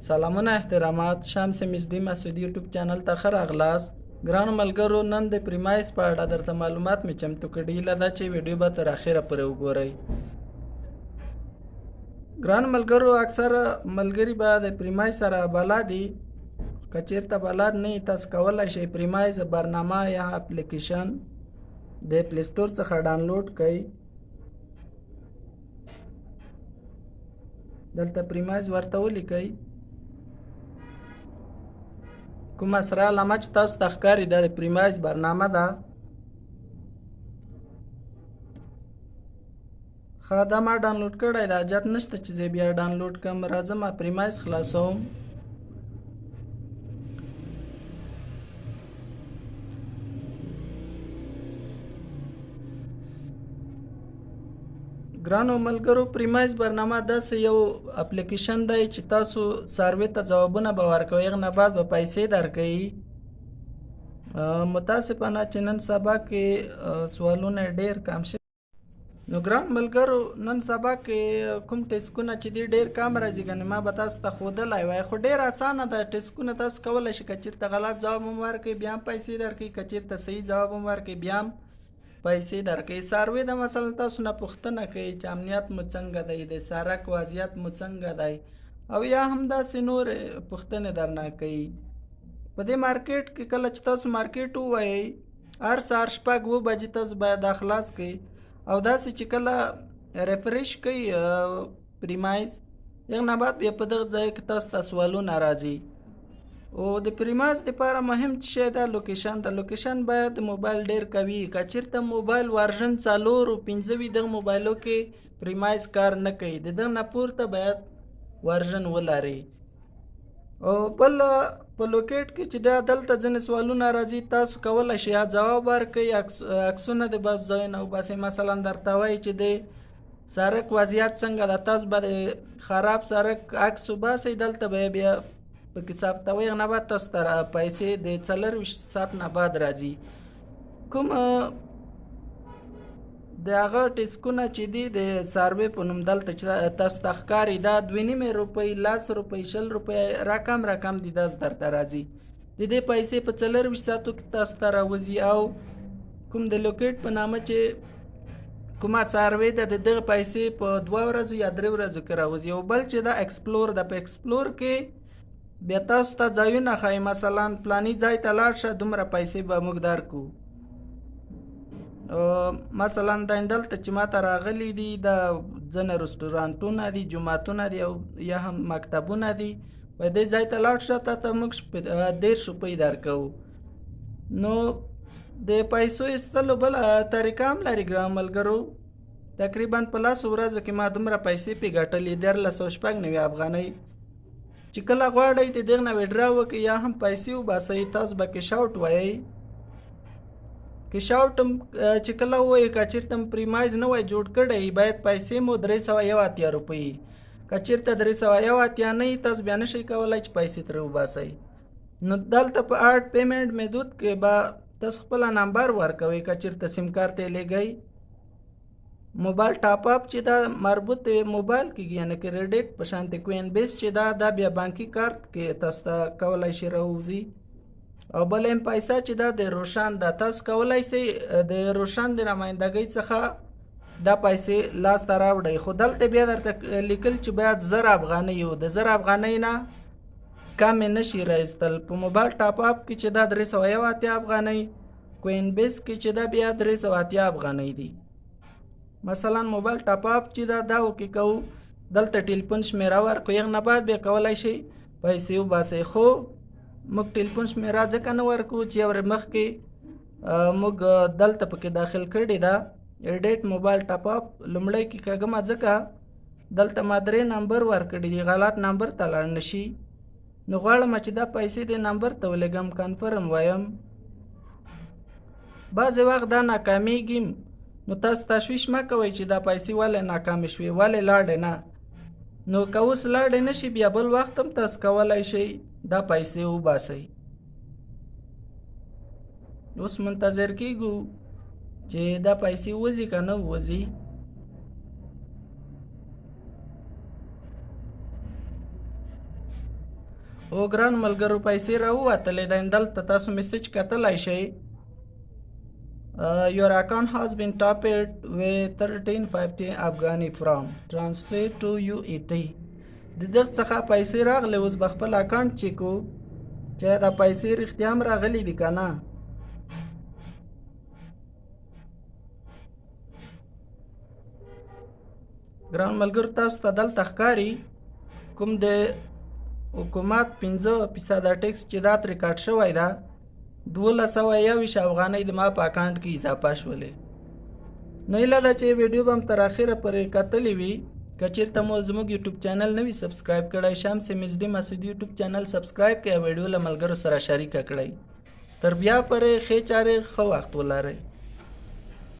سلامونه احترامات شمس مزدی مسعودی یوټیوب چینل ته ښه راغلاست. ګرانو ملګرو، نن د پريمايز په اړه درته معلومات مې چمتو کړي. هیله ده چې ویډیو به تر اخره پورې وګورئ. ګرانو ملګرو، اکثره ملګري به د پريمايز سره بلد دي. که چېرته بلد نه یې، تاسو کولی شئ پريمايز برنامه یا اپليکيشن د پلی سټور څخه ډاونلوډ کړئ. دلته پريمايز ورته ولیکئ. کومه سره علامه چې تاسو ته ښکاري دا د پريمايز برنامه ده. ښه، دا ما ډاونلوډ کړی ده. حاجت نشته چې زه بیا ډاونلوډ کړم. راځم پريمايز خلاصوم. ګرانو ملګرو، پريمايز برنامه داسې یو اپلیکیشن دی چې تاسو سروې ته ځوابونه به ورکوئ، هغه نه بعد به پیسې درکوي. متاسفانه چې نن سبا کې سوالونه ډېر کم شوي. نو ګران ملګرو، نن سبا کې کوم ټسکونه چې دي ډېر کم راځي. ګنې ما به تاسو ته ښودلی وای، خو ډېر اسانه ده. ټسکونه تاسو کولی شئ، که چېرته غلط ځواب هم ورکوئ بیا هم پیسې درکوي، که چېرته صحیح ځواب هم ورکوئ بیا هم پیسې درکوي. سروې د مثلا تاسو نه پوښتنه کوي چې امنیت مو څنګه دی، د سړک وضعیت مو څنګه دی، او یا هم داسې نور پوښتنې درنه کوي. په دې مارکیټ کې کله چې تاسو مارکیټ ووایئ، هر سهار 6-7 بجې تاسو باید دا خلاص کړئ. او داسې چې کله ریفریش کوي پريمايز، هغه نه بعد بیا په دغه ځای کې تاسو ته سوالونه راځي. او د پريمايز لپاره مهم شی دا لوکیشن ده. لوکیشن باید د موبایل ډېر قوي. که چېرته موبایل ورژن 4 او 15 دغه موبایلو کې پريمايز کار نه کوي، د دغه نه پورته باید ورژن ولري. او بل په لوکیټ کې چې دا دلته ځینې سوالونه راځي، تاسو کولی شئ یا ځواب ورکړئ. عکسونه د بعض ځایونه وباسئ. مثلا درته وایي چې د سړک وضعیت څنګه ده، تاسو به د خراب سړک عکس وباسئ. دلته به یې بیا پکې ثبتوئ. هغه نه بعد تاسو ته پیسې د 24 ساعت نه بعد راځي. کوم د هغه ټسکونه چې دي د سروې په نوم دلته چې تاسو ته ښکاري، دا 2.5 روپۍ، 10 روپۍ، 20 روپۍ رقم دي، داسې درته راځي. د دې پیسې په 24 ساعتو کې تاسو ته راوځي. او کوم د لوکیټ په نامه چې کومه سروې ده، د دغه پیسې په 2 ورځو یا 3 ورځو کې راوځي. او بل چې دا ایکسپلور ده، په ایکسپلور کې بیا تاسو ته ځایونه ښایي. مثلا پلاني ځای ته لاړ شه، دومره پیسې به موږ درکو. مثلا دا دلته چې ما ته راغلي دي، دا ځینې رستورانټونه دي، جوماتونه دي، او یا هم مکتبونه دي. په دې ځای ته لاړ شه، تا ته موږ 13 روپۍ درکوو. نو د پیسو ایستلو بله طریقه هم لري ګران ملګرو. تقریبا په 10 ورځو کې ما دومره پیسې پې ګټلې، 1396 افغانۍ. چې کله غواړئ د دغه نه ویډرا وکړئ یا هم پیسې وباسئ، تاسو به کیش آوټ وایئ. کیش آوټ چې کله ووایئ، که چېرته پريمايز نه وای جوړ کړی، باید پیسې مو 381 روپۍ. که چېرته 381 نه وي، تاسو بیا نشئ کولی چې پیسې ترې وباسئ. نو دلته په اډ پیمنټ محدود کې به تاسو خپله نمبر ورکوئ. که چېرته سیم کارت یې لګئ، موبایل ټاپ اپ چې دا مربوط موبایل کېږي، یعنې کریډیټ په شانتې کوین بیس چې دا بیا بانکي کارت کې تاسو ته کولی شي راوځي. او بل ام پیسه چې دا د روشن ده، تاسو کولی شئ د روشن د نمایندګۍ څخه دا پیسې لاس ته راوړئ. خو دلته بیا درته لیکل چې باید 1000 افغانۍ و، د 1000 افغانۍ نه کمې نشي راایستل. په موبایل ټاپ اپ کې چې دا 381 افغانۍ، کوین بیس کې چې دا بیا 380 افغانۍ دي. مثلا موبایل ټاپ اپ چې دا وکې کوو، دلته ټلیفون شمیره ورکوئ. هغه نه بعد بیا کولی شئ پیسې وباسئ. خو موږ ټلیفون شمیره ځکه نه ورکوو چې یو مخکې موږ دلته پکې داخل کړې ده ایډیټ موبایل ټاپ اپ. لومړی کې کږمه ځکه دلته ما 3 نمبر ورکړي دي، غلط نمبر ته لاړ نشي. نو غواړم چې دا پیسې د نمبر ته ولګم، کنفرم وایم. بعضې وخت دا ناکامیږي. نو تاسو تشویش مه کوئ چې دا پیسې ولې ناکامې شوې، ولې لاړې نه. نو که اوس لاړې نه شي، بیا بل وخت هم تاسو کولی شئ دا پیسې وباسئ. اوس منتظر کېږو چې دا پیسې وځي که نه وځي. او ګران ملګرو پیسې راووتلې دي دلته تاسو میسج کتلی شئ your account has been topped with 1350 افغاني فرام transfer to UET د دغه څخه پیسې راغلې اوس به خپل اکاونټ چیک کو چې دا پیسې رښتیا هم راغلي دي که نه ګران ملګرو تاسو ته دلته ښکاري کوم د حکومت 15% ټیکس چې دا ترې کټ شوی ده 1221 افغانۍ د ما په اکاونټ کې اضافه شولې نو هیله ده چې ویډیو به هم تر اخره پورې کتلې وي که چېرته مو زموږ یوټیوب چینل نه وي سبسکرایب کړی شمس مزدي مسعود یوټیوب چینل سبسکرایب کړئ ویډیو له ملګرو سره شریکه کړئ تر بیا پورې ښې چارې ښه وخت ولرئ